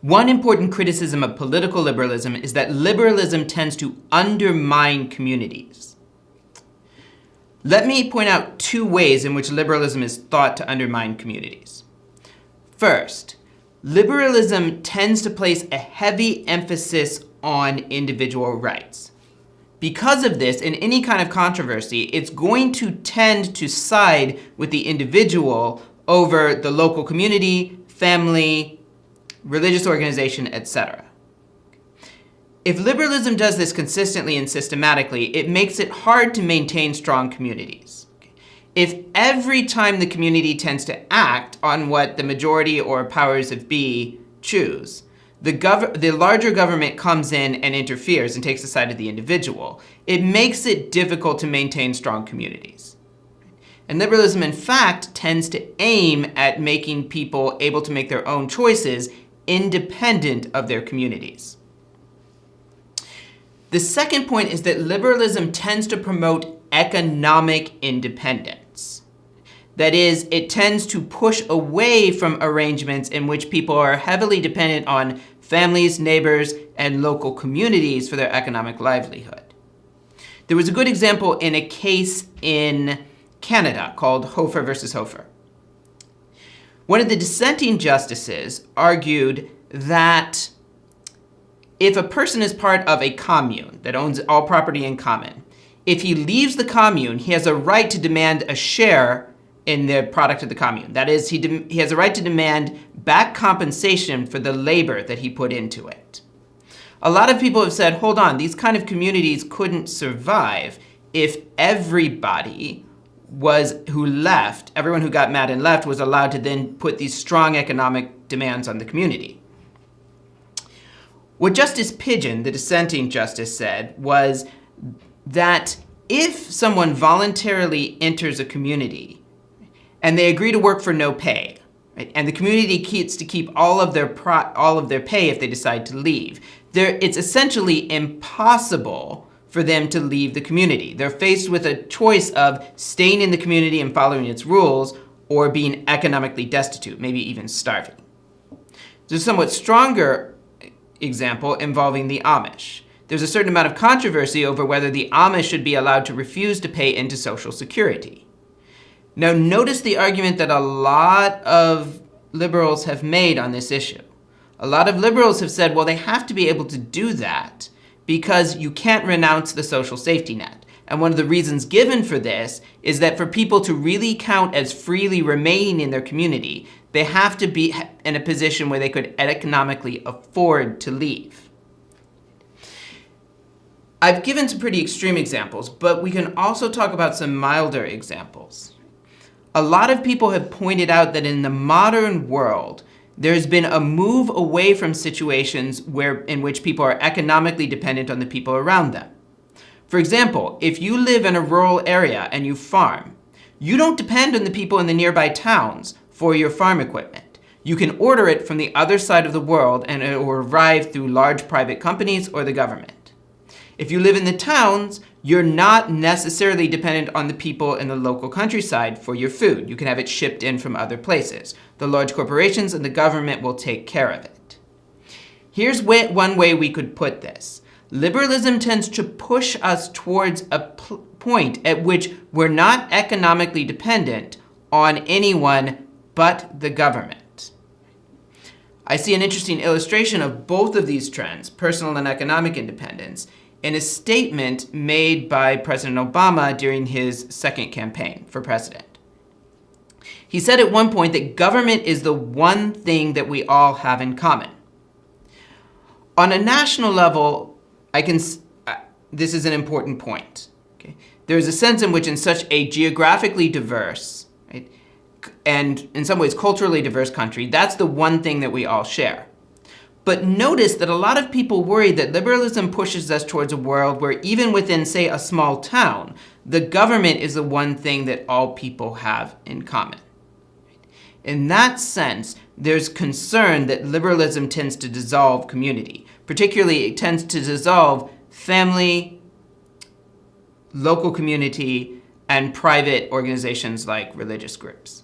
One important criticism of political liberalism is that liberalism tends to undermine communities. Let me point out two ways in which liberalism is thought to undermine communities. First, liberalism tends to place a heavy emphasis on individual rights. Because of this, in any kind of controversy, it's going to tend to side with the individual over the local community, family, religious organization, etc. If liberalism does this consistently and systematically, it makes it hard to maintain strong communities. If every time the community tends to act on what the majority or powers that be choose, the larger government comes in and interferes and takes the side of the individual, it makes it difficult to maintain strong communities. And liberalism, in fact, tends to aim at making people able to make their own choices independent of their communities. The second point is that liberalism tends to promote economic independence. That is, it tends to push away from arrangements in which people are heavily dependent on families, neighbors, and local communities for their economic livelihood. There was a good example in a case in Canada called Hofer versus Hofer. One of the dissenting justices argued that if a person is part of a commune that owns all property in common, if he leaves the commune, he has a right to demand a share in the product of the commune. That is, he has a right to demand back compensation for the labor that he put into it. A lot of people have said, hold on, these kind of communities couldn't survive if everybody everyone who got mad and left was allowed to then put these strong economic demands on the community. What Justice Pigeon, the dissenting justice, said was that if someone voluntarily enters a community and they agree to work for no pay, right, and the community gets to keep all of their pay if they decide to leave, it's essentially impossible for them to leave the community. They're faced with a choice of staying in the community and following its rules or being economically destitute, maybe even starving. There's a somewhat stronger example involving the Amish. There's a certain amount of controversy over whether the Amish should be allowed to refuse to pay into Social Security. Now, notice the argument that a lot of liberals have made on this issue. A lot of liberals have said, well, they have to be able to do that because you can't renounce the social safety net. And one of the reasons given for this is that for people to really count as freely remaining in their community, they have to be in a position where they could economically afford to leave. I've given some pretty extreme examples, but we can also talk about some milder examples. A lot of people have pointed out that in the modern world, there's been a move away from situations in which people are economically dependent on the people around them. For example, if you live in a rural area and you farm, you don't depend on the people in the nearby towns for your farm equipment. You can order it from the other side of the world and it will arrive through large private companies or the government. If you live in the towns, you're not necessarily dependent on the people in the local countryside for your food. You can have it shipped in from other places. The large corporations and the government will take care of it. Here's one way we could put this. Liberalism tends to push us towards a point at which we're not economically dependent on anyone but the government. I see an interesting illustration of both of these trends, personal and economic independence, in a statement made by President Obama during his second campaign for president. He said at one point that government is the one thing that we all have in common. On a national level, this is an important point. Okay? There is a sense in which in such a geographically diverse, right, and in some ways culturally diverse country, that's the one thing that we all share. But notice that a lot of people worry that liberalism pushes us towards a world where even within, say, a small town, the government is the one thing that all people have in common. In that sense, there's concern that liberalism tends to dissolve community. Particularly, it tends to dissolve family, local community, and private organizations like religious groups.